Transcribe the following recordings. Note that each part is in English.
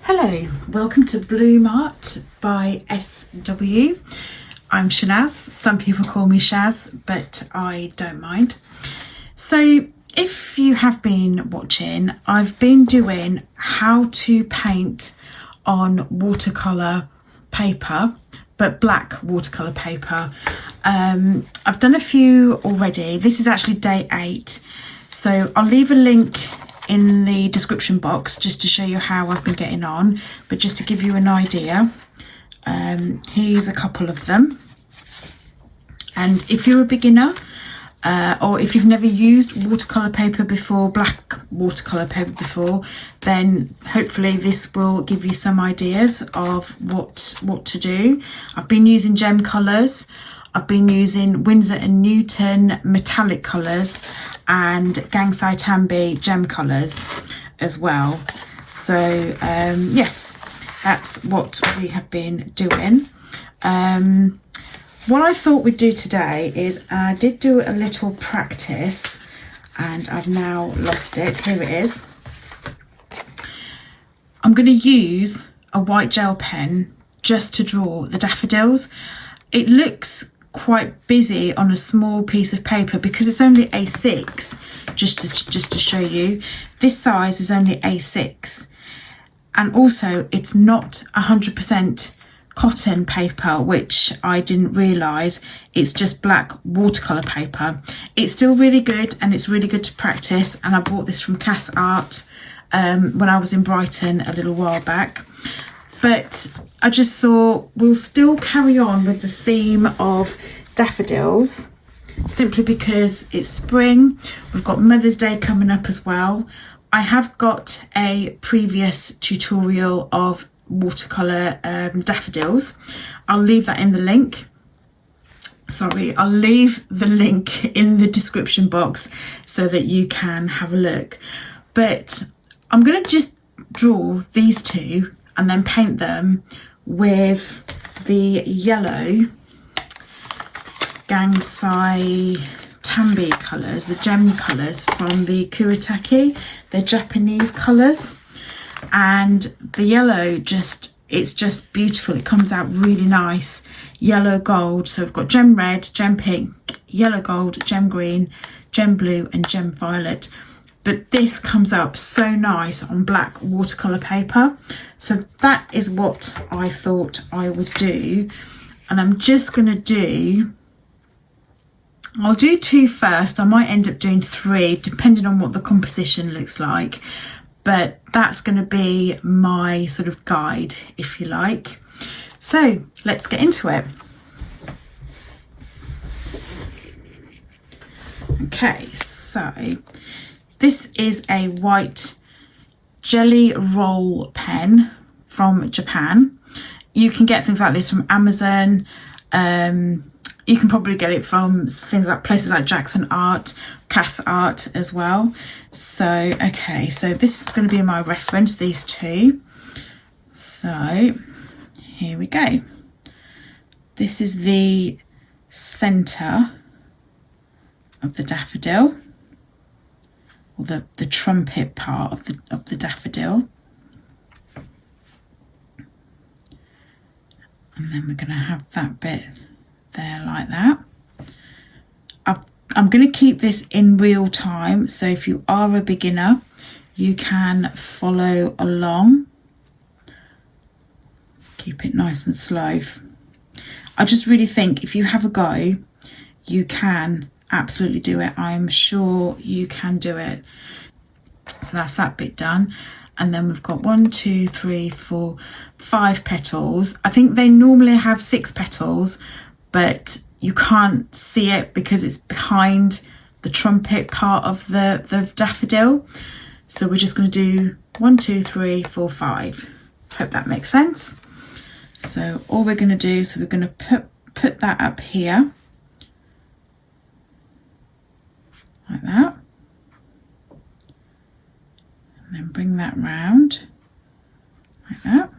Hello, welcome to Bloom Art by SW. I'm Shanaz. Some people call me Shaz, but I don't mind. So if you have been watching, I've been doing how to paint on watercolour paper, but black watercolour paper. I've done a few already. This is actually day 8. So I'll leave a link in the description box just to show you how I've been getting on, but just to give you an idea, here's a couple of them. And if you're a beginner or if you've never used watercolour paper before, black watercolour paper before, then hopefully this will give you some ideas of what to do. I've been using gem colours. I've been using Winsor & Newton metallic colours and Gangsai Tambi gem colours as well. So yes, that's what we have been doing. What I thought we'd do today is I did do a little practice and I've now lost it. Here it is. I'm going to use a white gel pen just to draw the daffodils. It looks quite busy on a small piece of paper because it's only A6, just to show you. This size is only A6, and also it's not 100% cotton paper, which I didn't realise. It's just black watercolour paper. It's still really good and it's really good to practice, and I bought this from Cass Art when I was in Brighton a little while back. But I just thought we'll still carry on with the theme of daffodils, simply because it's spring. We've got Mother's Day coming up as well. I have got a previous tutorial of watercolour daffodils. I'll leave that in the link. I'll leave the link in the description box so that you can have a look. But I'm going to just draw these two and then paint them with the yellow Gangsai Tambi colours, the gem colours from the Kuretake. They're Japanese colours, and the yellow it's just beautiful. It comes out really nice, yellow gold. So we've got gem red, gem pink, yellow gold, gem green, gem blue and gem violet. But this comes up so nice on black watercolour paper. So that is what I thought I would do. And I'm just going to I'll do 2 first. I might end up doing 3 depending on what the composition looks like. But that's going to be my sort of guide, if you like. So let's get into it. Okay, so this is a white jelly roll pen from Japan. You can get things like this from Amazon. You can probably get it from things like places like Jackson Art, Cass Art as well. So, okay, so this is going to be my reference, these two. So, here we go. This is the centre of the daffodil, or the trumpet part of the daffodil. And then we're going to have that bit there like that. I'm going to keep this in real time, so if you are a beginner you can follow along. Keep it nice and slow. I just really think if you have a go, you can absolutely do it. I'm sure you can do it. So that's that bit done. And then we've got 1, 2, 3, 4, 5 petals. I think they normally have 6 petals, but you can't see it because it's behind the trumpet part of the daffodil. So we're just going to do 1, 2, 3, 4, 5. Hope that makes sense. So all we're going to do is we're going to put that up here like that, and then bring that round like that.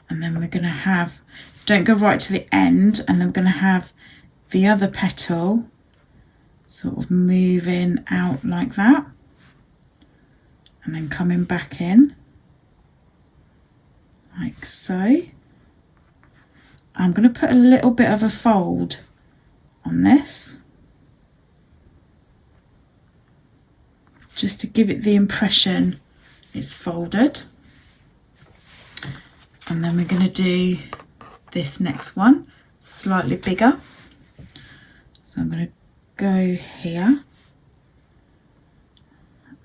And then we're going to have, don't go right to the end, and then we're going to have the other petal sort of moving out like that, and then coming back in like so. I'm going to put a little bit of a fold on this, just to give it the impression it's folded. And then we're going to do this next one slightly bigger. So I'm going to go here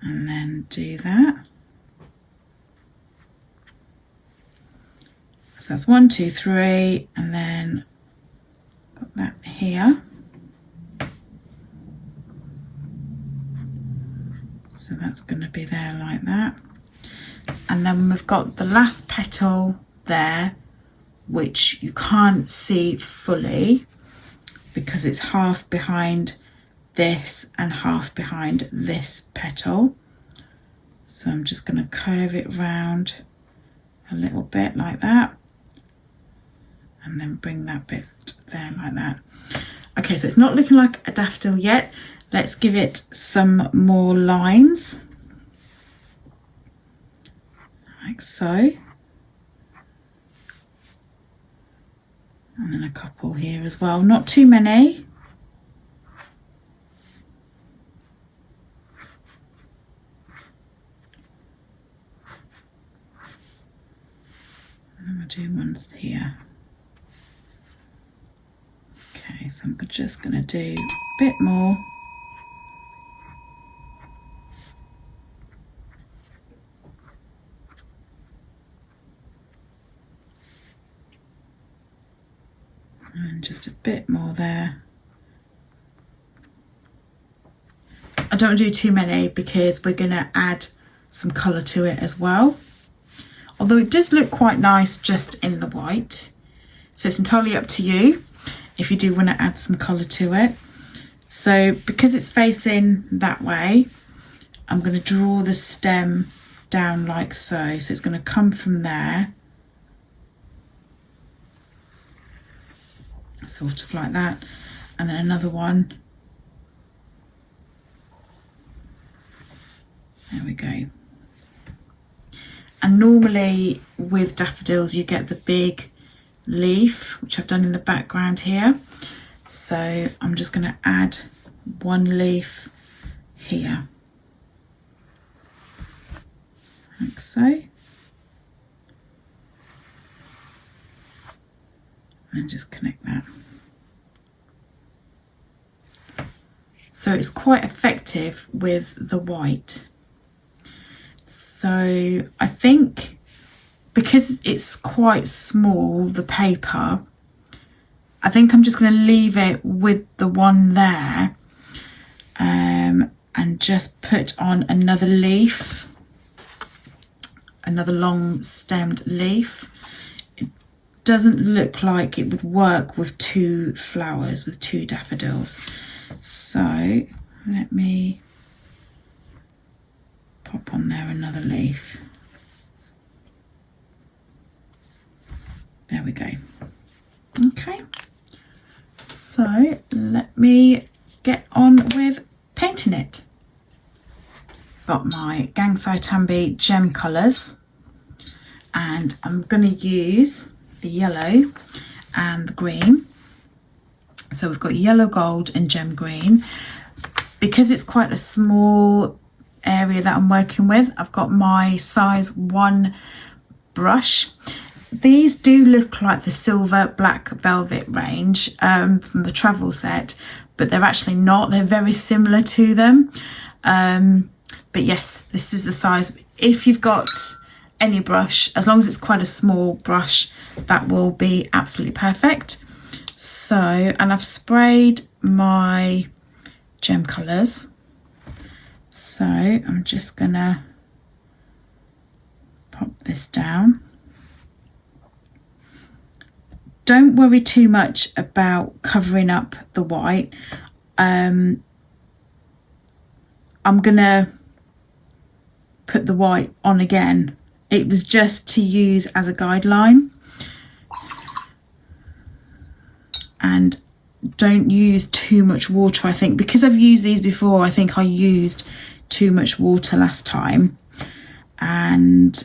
and then do that. So that's 1, 2, 3, and then got that here. So that's going to be there like that. And then we've got the last petal there, which you can't see fully because it's half behind this and half behind this petal. So I'm just going to curve it round a little bit like that, and then bring that bit there like that. Okay, so it's not looking like a daffodil yet. Let's give it some more lines, like so. And then a couple here as well, not too many. And we're doing ones here. Okay, so I'm just going to do a bit more. And just a bit more there. I don't do too many because we're going to add some colour to it as well. Although it does look quite nice just in the white. So it's entirely up to you if you do want to add some colour to it. So because it's facing that way, I'm going to draw the stem down like so. So it's going to come from there, sort of like that, and then another one. There we go. And normally with daffodils you get the big leaf, which I've done in the background here. So I'm just going to add one leaf here, like so. And just connect that. So it's quite effective with the white. So I think because it's quite small, the paper, I think I'm just going to leave it with the one there, and just put on another leaf, another long stemmed leaf. It doesn't look like it would work with two flowers, with two daffodils. So let me pop on there another leaf. There we go. Okay, so let me get on with painting it. Got my Gangsai Tambi gem colours, and I'm going to use the yellow and the green. So we've got yellow, gold and gem green. Because it's quite a small area that I'm working with, I've got my size 1 brush. These do look like the silver black velvet range from the travel set, but they're actually not. They're very similar to them. But yes, this is the size. If you've got any brush, as long as it's quite a small brush, that will be absolutely perfect. So, and I've sprayed my gem colours. So I'm just gonna pop this down. Don't worry too much about covering up the white. I'm gonna put the white on again. It was just to use as a guideline. And don't use too much water, I think. Because I've used these before, I think I used too much water last time. And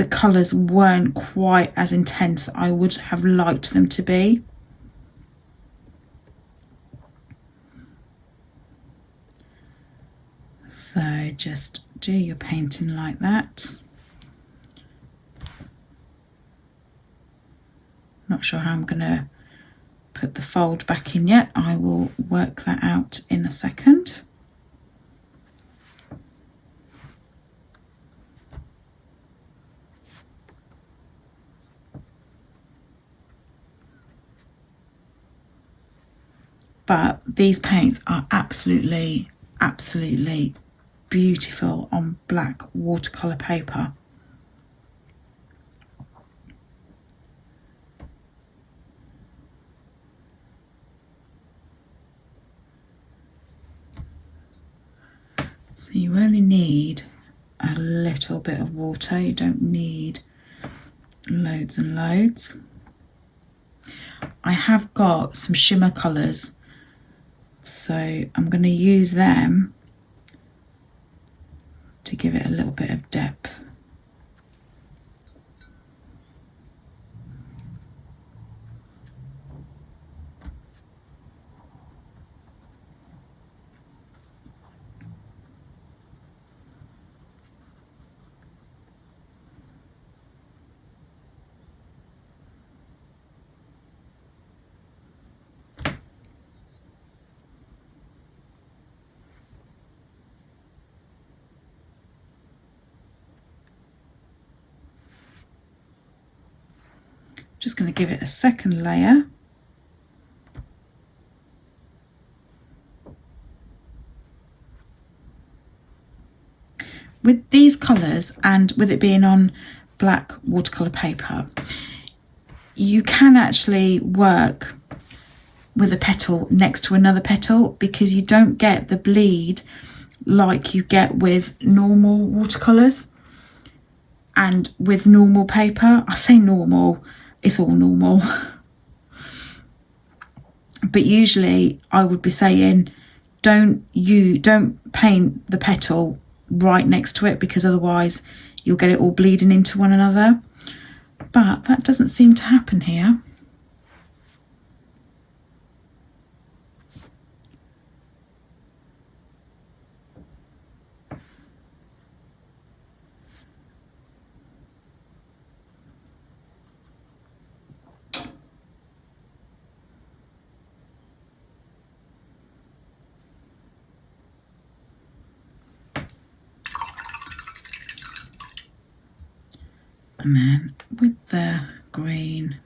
the colours weren't quite as intense I would have liked them to be. So just do your painting like that. Not sure how I'm going to put the fold back in yet. I will work that out in a second. But these paints are absolutely beautiful on black watercolour paper. So you only need a little bit of water, you don't need loads and loads. I have got some shimmer colours, so I'm going to use them to give it a little bit of depth. Just going to give it a second layer. With these colours and with it being on black watercolour paper, you can actually work with a petal next to another petal because you don't get the bleed like you get with normal watercolours and with normal paper. I say normal, it's all normal. But usually I would be saying don't paint the petal right next to it because otherwise you'll get it all bleeding into one another. But that doesn't seem to happen here. And then with the green,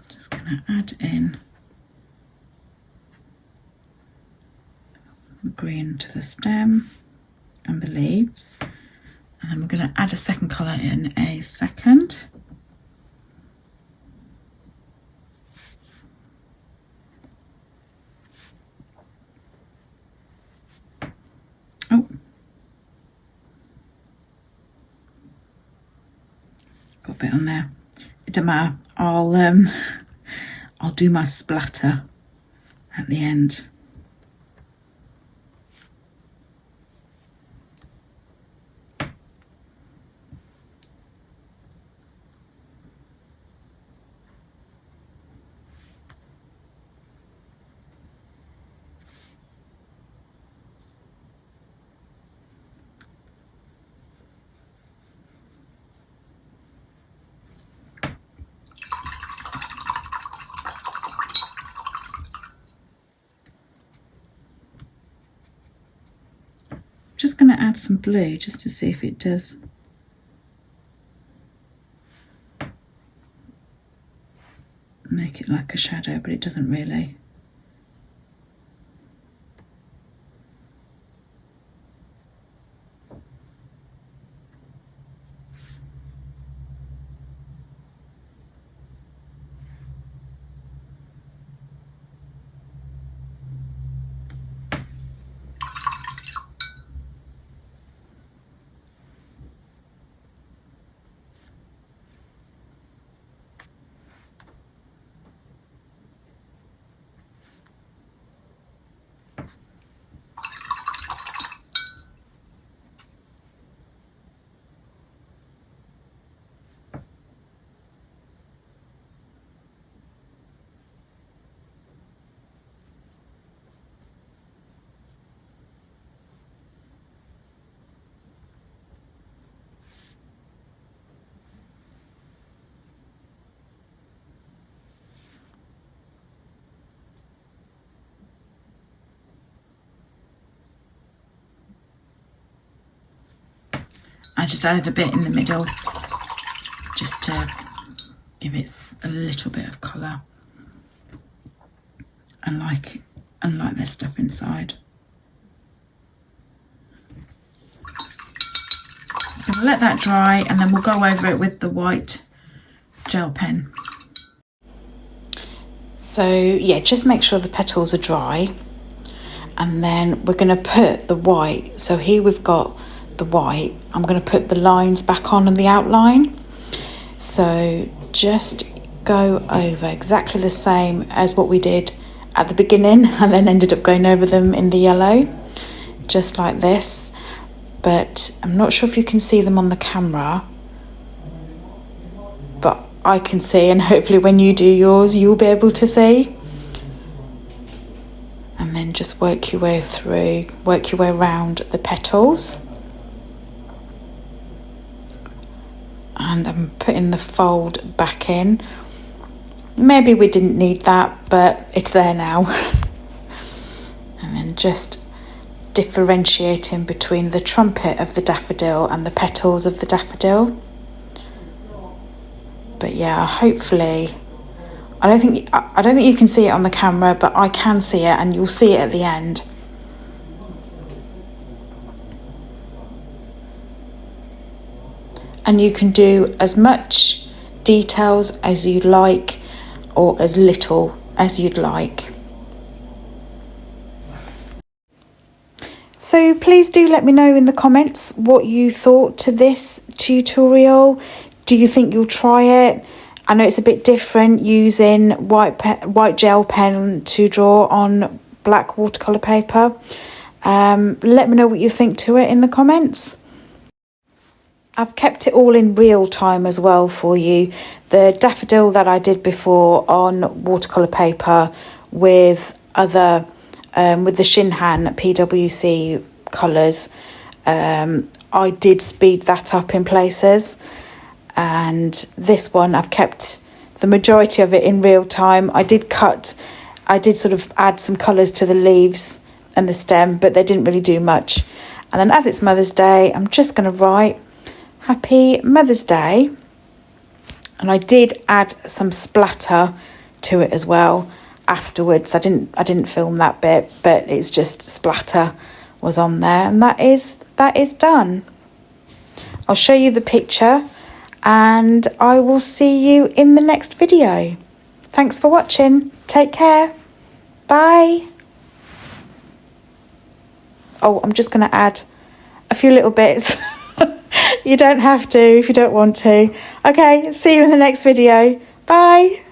just going to add in the green to the stem and the leaves. And then we're going to add a second colour in a second. Oh, got a bit on there. It doesn't matter. I'll do my splatter at the end. Just going to add some blue just to see if it does make it like a shadow, but it doesn't really. I just added a bit in the middle just to give it a little bit of colour, unlike their stuff inside. I'll let that dry and then we'll go over it with the white gel pen. So yeah, just make sure the petals are dry, and then we're going to put the white. So here we've got the white. I'm going to put the lines back on the outline. So just go over exactly the same as what we did at the beginning, and then ended up going over them in the yellow, just like this. But I'm not sure if you can see them on the camera, but I can see, and hopefully when you do yours you'll be able to see. And then just work your way through, work your way around the petals. And I'm putting the fold back in. Maybe we didn't need that, but it's there now. And then just differentiating between the trumpet of the daffodil and the petals of the daffodil. But yeah, hopefully, I don't think you can see it on the camera, but I can see it, and you'll see it at the end. And you can do as much details as you'd like, or as little as you'd like. So please do let me know in the comments what you thought to this tutorial. Do you think you'll try it? I know it's a bit different using white gel pen to draw on black watercolour paper. Let me know what you think to it in the comments. I've kept it all in real time as well for you. The daffodil that I did before on watercolour paper with other with the Shinhan PWC colours, I did speed that up in places, and this one I've kept the majority of it in real time. I did sort of add some colours to the leaves and the stem, but they didn't really do much. And then as it's Mother's Day, I'm just going to write Happy Mother's Day, and I did add some splatter to it as well afterwards. I didn't film that bit, but it's just splatter was on there, and that is done. I'll show you the picture, and I will see you in the next video. Thanks for watching. Take care. Bye. Oh, I'm just going to add a few little bits. You don't have to if you don't want to. Okay, see you in the next video. Bye.